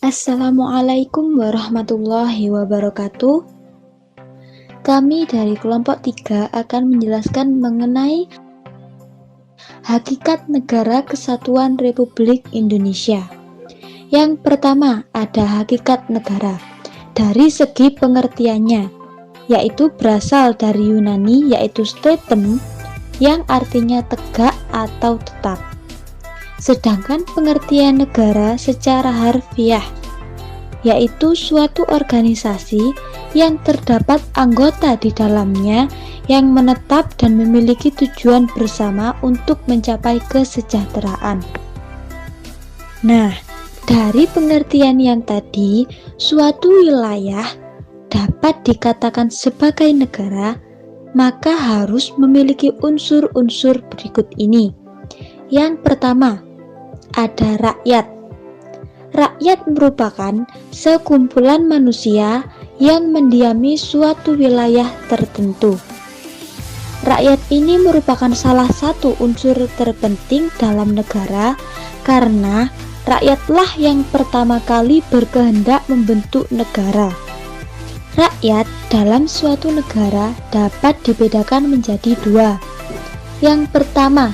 Assalamualaikum warahmatullahi wabarakatuh. Kami dari kelompok 3 akan menjelaskan mengenai hakikat Negara Kesatuan Republik Indonesia. Yang pertama, ada hakikat negara. Dari segi pengertiannya, yaitu berasal dari Yunani, yaitu statem, yang artinya tegak atau tetap. Sedangkan pengertian negara secara harfiah, yaitu suatu organisasi yang terdapat anggota di dalamnya yang menetap dan memiliki tujuan bersama untuk mencapai kesejahteraan. Nah, dari pengertian yang tadi, suatu wilayah dapat dikatakan sebagai negara, maka harus memiliki unsur-unsur berikut ini. Yang pertama, ada rakyat. Rakyat merupakan sekumpulan manusia yang mendiami suatu wilayah tertentu. Rakyat ini merupakan salah satu unsur terpenting dalam negara karena rakyatlah yang pertama kali berkehendak membentuk negara. Rakyat dalam suatu negara dapat dibedakan menjadi dua. Yang pertama,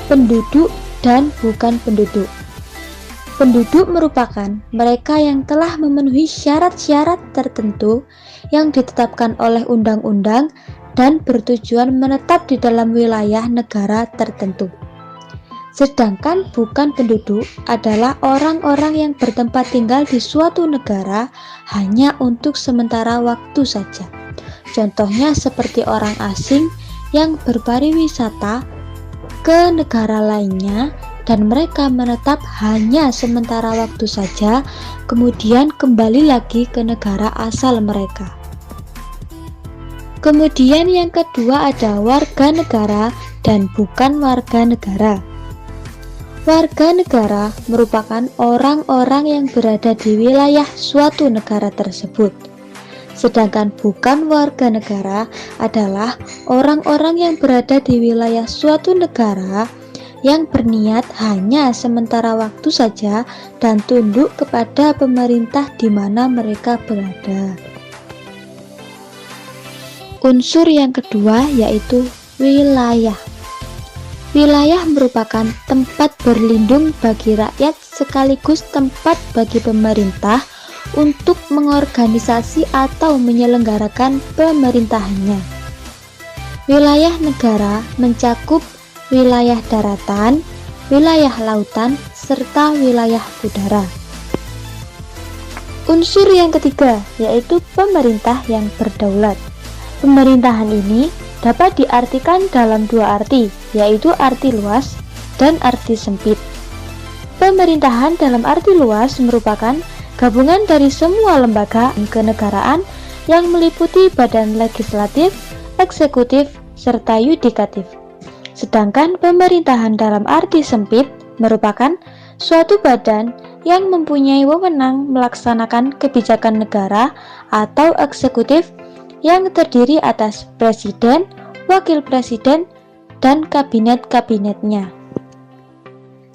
penduduk dan bukan penduduk. Penduduk merupakan mereka yang telah memenuhi syarat-syarat tertentu yang ditetapkan oleh undang-undang dan bertujuan menetap di dalam wilayah negara tertentu. Sedangkan bukan penduduk adalah orang-orang yang bertempat tinggal di suatu negara hanya untuk sementara waktu saja. Contohnya seperti orang asing yang berpariwisata ke negara lainnya dan mereka menetap hanya sementara waktu saja, kemudian kembali lagi ke negara asal mereka. Kemudian yang kedua ada warga negara dan bukan warga negara. Warga negara merupakan orang-orang yang berada di wilayah suatu negara tersebut. Sedangkan bukan warga negara adalah orang-orang yang berada di wilayah suatu negara yang berniat hanya sementara waktu saja dan tunduk kepada pemerintah di mana mereka berada. Unsur yang kedua yaitu wilayah. Wilayah merupakan tempat berlindung bagi rakyat sekaligus tempat bagi pemerintah untuk mengorganisasi atau menyelenggarakan pemerintahannya. Wilayah negara mencakup wilayah daratan, wilayah lautan, serta wilayah udara. Unsur yang ketiga yaitu pemerintah yang berdaulat. Pemerintahan ini dapat diartikan dalam dua arti, yaitu arti luas dan arti sempit. Pemerintahan dalam arti luas merupakan gabungan dari semua lembaga kenegaraan yang meliputi badan legislatif, eksekutif, serta yudikatif. Sedangkan pemerintahan dalam arti sempit merupakan suatu badan yang mempunyai wewenang melaksanakan kebijakan negara atau eksekutif yang terdiri atas presiden, wakil presiden, dan kabinet-kabinetnya.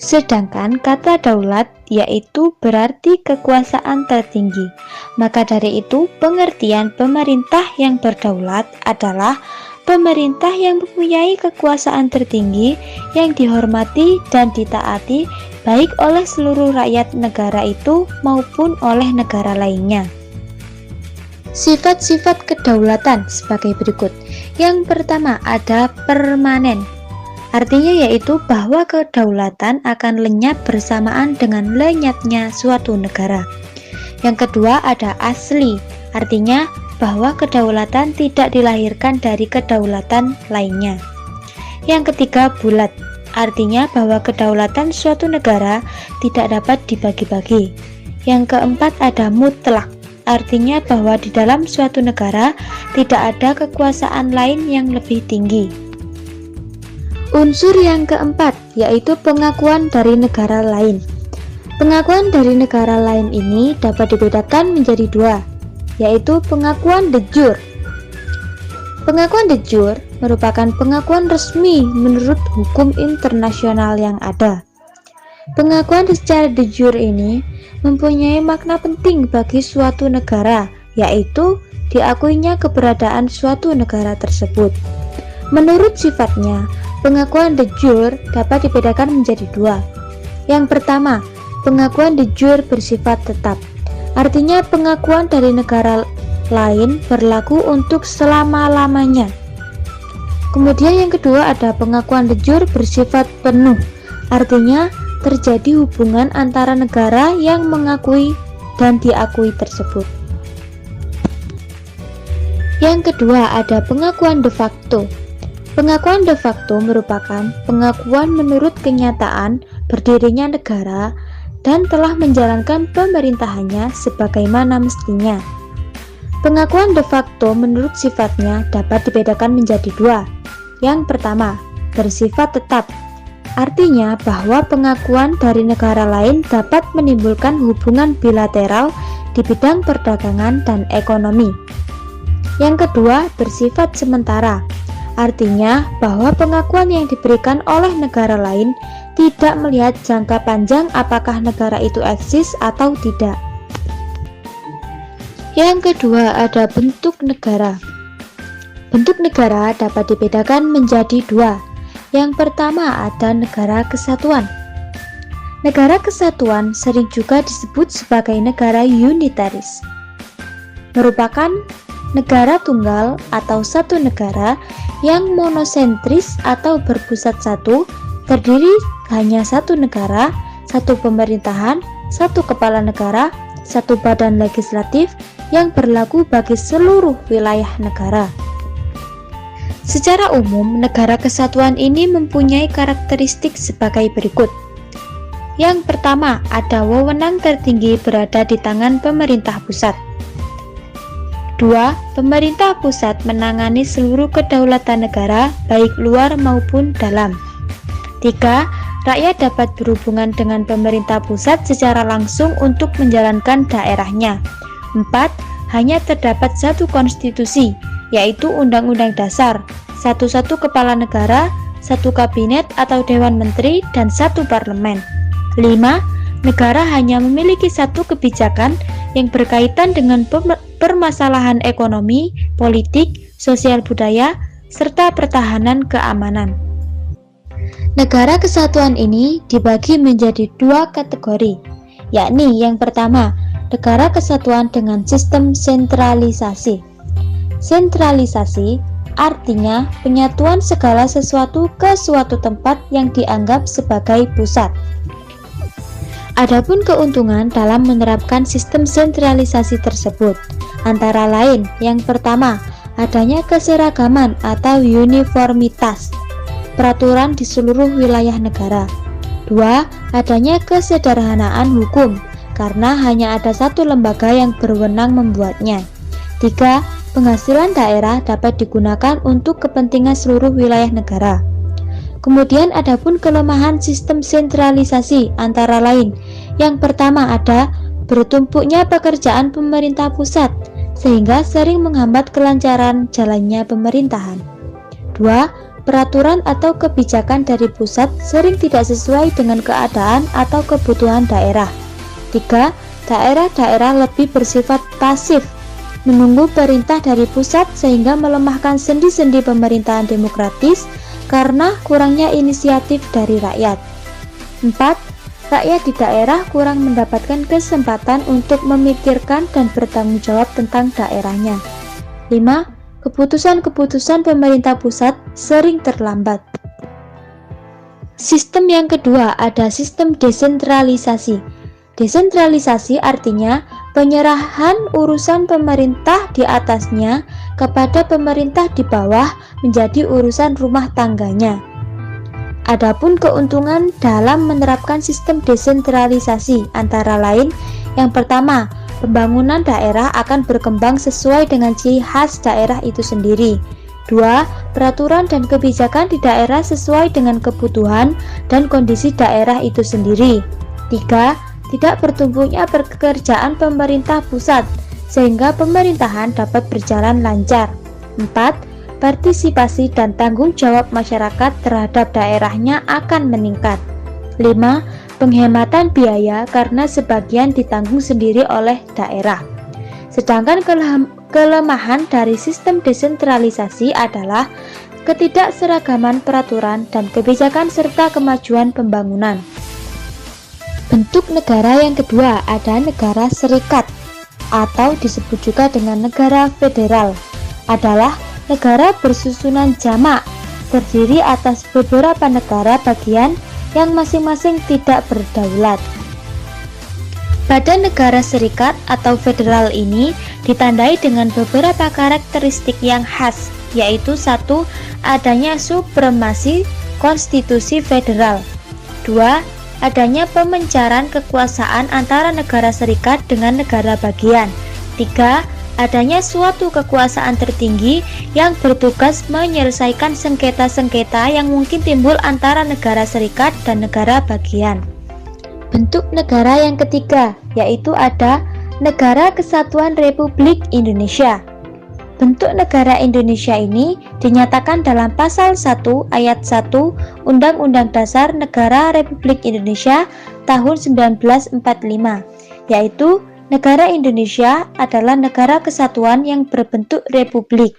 Sedangkan kata daulat yaitu berarti kekuasaan tertinggi. Maka dari itu pengertian pemerintah yang berdaulat adalah pemerintah yang mempunyai kekuasaan tertinggi yang dihormati dan ditaati baik oleh seluruh rakyat negara itu maupun oleh negara lainnya. Sifat-sifat kedaulatan sebagai berikut. Yang pertama ada permanen. Artinya yaitu bahwa kedaulatan akan lenyap bersamaan dengan lenyapnya suatu negara. Yang kedua ada asli, artinya bahwa kedaulatan tidak dilahirkan dari kedaulatan lainnya. Yang ketiga bulat, artinya bahwa kedaulatan suatu negara tidak dapat dibagi-bagi. Yang keempat ada mutlak, artinya bahwa di dalam suatu negara tidak ada kekuasaan lain yang lebih tinggi. Unsur yang keempat yaitu pengakuan dari negara lain. Pengakuan dari negara lain ini dapat dibedakan menjadi dua, yaitu pengakuan de jure. Pengakuan de jure merupakan pengakuan resmi menurut hukum internasional yang ada. Pengakuan secara de jure ini mempunyai makna penting bagi suatu negara, yaitu diakuinya keberadaan suatu negara tersebut. Menurut sifatnya, pengakuan de jure dapat dibedakan menjadi dua. Yang pertama, pengakuan de jure bersifat tetap. Artinya pengakuan dari negara lain berlaku untuk selama-lamanya. Kemudian yang kedua ada pengakuan de jure bersifat penuh. Artinya terjadi hubungan antara negara yang mengakui dan diakui tersebut. Yang kedua ada pengakuan de facto. Pengakuan de facto merupakan pengakuan menurut kenyataan berdirinya negara dan telah menjalankan pemerintahannya sebagaimana mestinya. Pengakuan de facto menurut sifatnya dapat dibedakan menjadi dua. Yang pertama, bersifat tetap. Artinya bahwa pengakuan dari negara lain dapat menimbulkan hubungan bilateral di bidang perdagangan dan ekonomi. Yang kedua, bersifat sementara. Artinya bahwa pengakuan yang diberikan oleh negara lain tidak melihat jangka panjang apakah negara itu eksis atau tidak. Yang kedua ada bentuk negara. Bentuk negara dapat dibedakan menjadi dua. Yang pertama ada negara kesatuan. Negara kesatuan sering juga disebut sebagai negara unitaris. Merupakan negara tunggal atau satu negara yang monosentris atau berpusat satu, terdiri hanya satu negara, satu pemerintahan, satu kepala negara, satu badan legislatif yang berlaku bagi seluruh wilayah negara. Secara umum, negara kesatuan ini mempunyai karakteristik sebagai berikut. Yang pertama, ada wewenang tertinggi berada di tangan pemerintah pusat. 2. Pemerintah pusat menangani seluruh kedaulatan negara, baik luar maupun dalam. 3. Rakyat dapat berhubungan dengan pemerintah pusat secara langsung untuk menjalankan daerahnya. 4. Hanya terdapat satu konstitusi, yaitu Undang-Undang Dasar, satu kepala negara, satu kabinet atau dewan menteri, dan satu parlemen. 5. Negara hanya memiliki satu kebijakan yang berkaitan dengan permasalahan ekonomi, politik, sosial budaya, serta pertahanan keamanan. Negara kesatuan ini dibagi menjadi dua kategori, yakni yang pertama, negara kesatuan dengan sistem sentralisasi. Sentralisasi artinya penyatuan segala sesuatu ke suatu tempat yang dianggap sebagai pusat. Adapun keuntungan dalam menerapkan sistem sentralisasi tersebut, antara lain yang pertama, adanya keseragaman atau uniformitas peraturan di seluruh wilayah negara. 2. Adanya kesederhanaan hukum, karena hanya ada satu lembaga yang berwenang membuatnya. 3. Penghasilan daerah dapat digunakan untuk kepentingan seluruh wilayah negara. Kemudian adapun kelemahan sistem sentralisasi antara lain. Yang pertama ada bertumpuknya pekerjaan pemerintah pusat, sehingga sering menghambat kelancaran jalannya pemerintahan. 2. Peraturan atau kebijakan dari pusat sering tidak sesuai dengan keadaan atau kebutuhan daerah. 3. Daerah-daerah lebih bersifat pasif, menunggu perintah dari pusat sehingga melemahkan sendi-sendi pemerintahan demokratis karena kurangnya inisiatif dari rakyat. 4. Rakyat di daerah kurang mendapatkan kesempatan untuk memikirkan dan bertanggung jawab tentang daerahnya. 5. Keputusan-keputusan pemerintah pusat sering terlambat. Sistem yang kedua ada sistem desentralisasi. Desentralisasi artinya penyerahan urusan pemerintah di atasnya kepada pemerintah di bawah menjadi urusan rumah tangganya. Adapun keuntungan dalam menerapkan sistem desentralisasi antara lain, yang pertama, pembangunan daerah akan berkembang sesuai dengan ciri khas daerah itu sendiri. 2. Peraturan dan kebijakan di daerah sesuai dengan kebutuhan dan kondisi daerah itu sendiri. 3. Tidak bertumbuhnya pekerjaan pemerintah pusat, sehingga pemerintahan dapat berjalan lancar. 4. Partisipasi dan tanggung jawab masyarakat terhadap daerahnya akan meningkat. 5. penghematan biaya karena sebagian ditanggung sendiri oleh daerah. Sedangkan kelemahan dari sistem desentralisasi adalah ketidakseragaman peraturan dan kebijakan serta kemajuan pembangunan. Bentuk negara yang kedua ada negara serikat atau disebut juga dengan negara federal. Adalah negara bersusunan jamak, terdiri atas beberapa negara bagian yang masing-masing tidak berdaulat. Pada negara serikat atau federal ini ditandai dengan beberapa karakteristik yang khas, yaitu 1. Adanya supremasi konstitusi federal. 2. Adanya pemencaran kekuasaan antara negara serikat dengan negara bagian. 3. Adanya suatu kekuasaan tertinggi yang bertugas menyelesaikan sengketa-sengketa yang mungkin timbul antara negara serikat dan negara bagian. Bentuk negara yang ketiga, yaitu ada Negara Kesatuan Republik Indonesia. Bentuk negara Indonesia ini dinyatakan dalam pasal 1 ayat 1 Undang-Undang Dasar Negara Republik Indonesia tahun 1945, yaitu negara Indonesia adalah negara kesatuan yang berbentuk republik.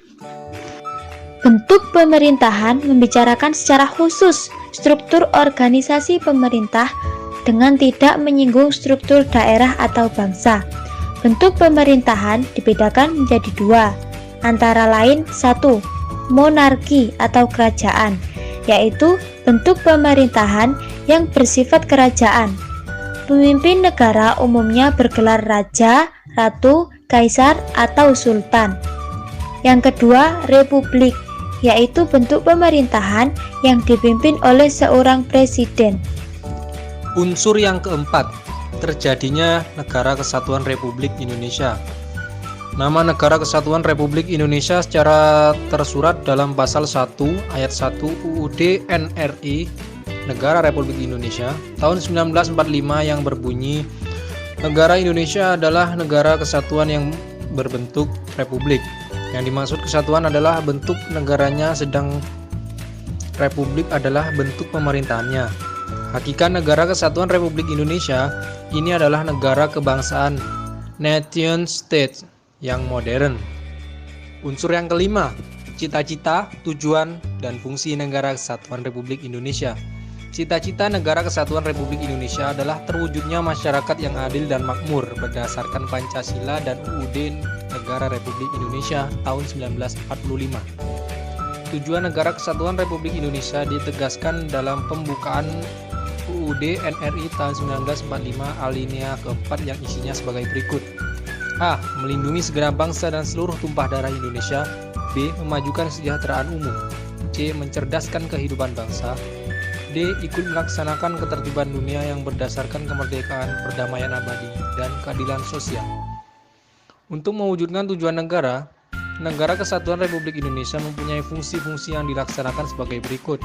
Bentuk pemerintahan membicarakan secara khusus struktur organisasi pemerintah dengan tidak menyinggung struktur daerah atau bangsa. Bentuk pemerintahan dibedakan menjadi 2, antara lain 1. Monarki atau kerajaan, yaitu bentuk pemerintahan yang bersifat kerajaan. Pemimpin negara umumnya bergelar raja, ratu, kaisar, atau sultan. Yang kedua, republik, yaitu bentuk pemerintahan yang dipimpin oleh seorang presiden. Unsur yang keempat, terjadinya Negara Kesatuan Republik Indonesia. Nama Negara Kesatuan Republik Indonesia secara tersurat dalam pasal 1 ayat 1 UUD NRI Negara Republik Indonesia tahun 1945 yang berbunyi, negara Indonesia adalah negara kesatuan yang berbentuk republik. Yang dimaksud kesatuan adalah bentuk negaranya, sedang republik adalah bentuk pemerintahannya. Hakikat Negara Kesatuan Republik Indonesia ini adalah negara kebangsaan, nation state yang modern. Unsur yang kelima, cita-cita, tujuan, dan fungsi Negara Kesatuan Republik Indonesia. Cita-cita Negara Kesatuan Republik Indonesia adalah terwujudnya masyarakat yang adil dan makmur berdasarkan Pancasila dan UUD Negara Republik Indonesia tahun 1945. Tujuan Negara Kesatuan Republik Indonesia ditegaskan dalam pembukaan UUD NRI tahun 1945 alinea keempat yang isinya sebagai berikut. A. Melindungi segenap bangsa dan seluruh tumpah darah Indonesia. B. Memajukan kesejahteraan umum. C. Mencerdaskan kehidupan bangsa. D. Ikut melaksanakan ketertiban dunia yang berdasarkan kemerdekaan, perdamaian abadi, dan keadilan sosial. Untuk mewujudkan tujuan negara, Negara Kesatuan Republik Indonesia mempunyai fungsi-fungsi yang dilaksanakan sebagai berikut.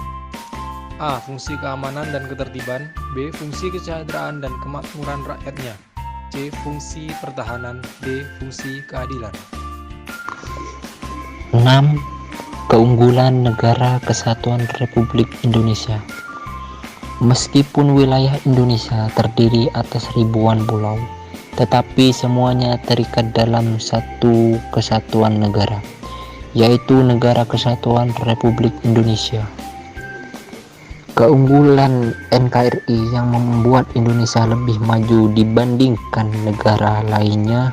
A. Fungsi keamanan dan ketertiban. B. Fungsi kesejahteraan dan kemakmuran rakyatnya. C. Fungsi pertahanan. D. Fungsi keadilan. 6. Keunggulan Negara Kesatuan Republik Indonesia. Meskipun wilayah Indonesia terdiri atas ribuan pulau, tetapi semuanya terikat dalam satu kesatuan negara, yaitu Negara Kesatuan Republik Indonesia. Keunggulan NKRI yang membuat Indonesia lebih maju dibandingkan negara lainnya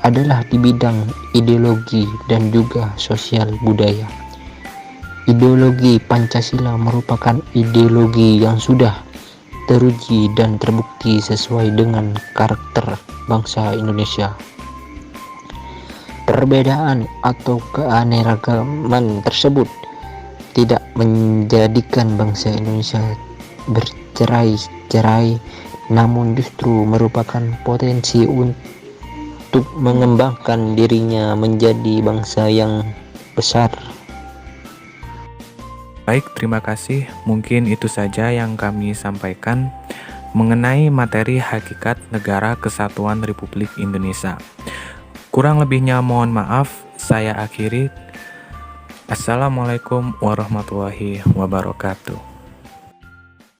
adalah di bidang ideologi dan juga sosial budaya. Ideologi Pancasila merupakan ideologi yang sudah teruji dan terbukti sesuai dengan karakter bangsa Indonesia. Perbedaan atau keanekaragaman tersebut tidak menjadikan bangsa Indonesia bercerai-cerai, namun justru merupakan potensi untuk mengembangkan dirinya menjadi bangsa yang besar. Baik, terima kasih. Mungkin itu saja yang kami sampaikan mengenai materi hakikat Negara Kesatuan Republik Indonesia. Kurang lebihnya mohon maaf, saya akhiri. Assalamualaikum warahmatullahi wabarakatuh.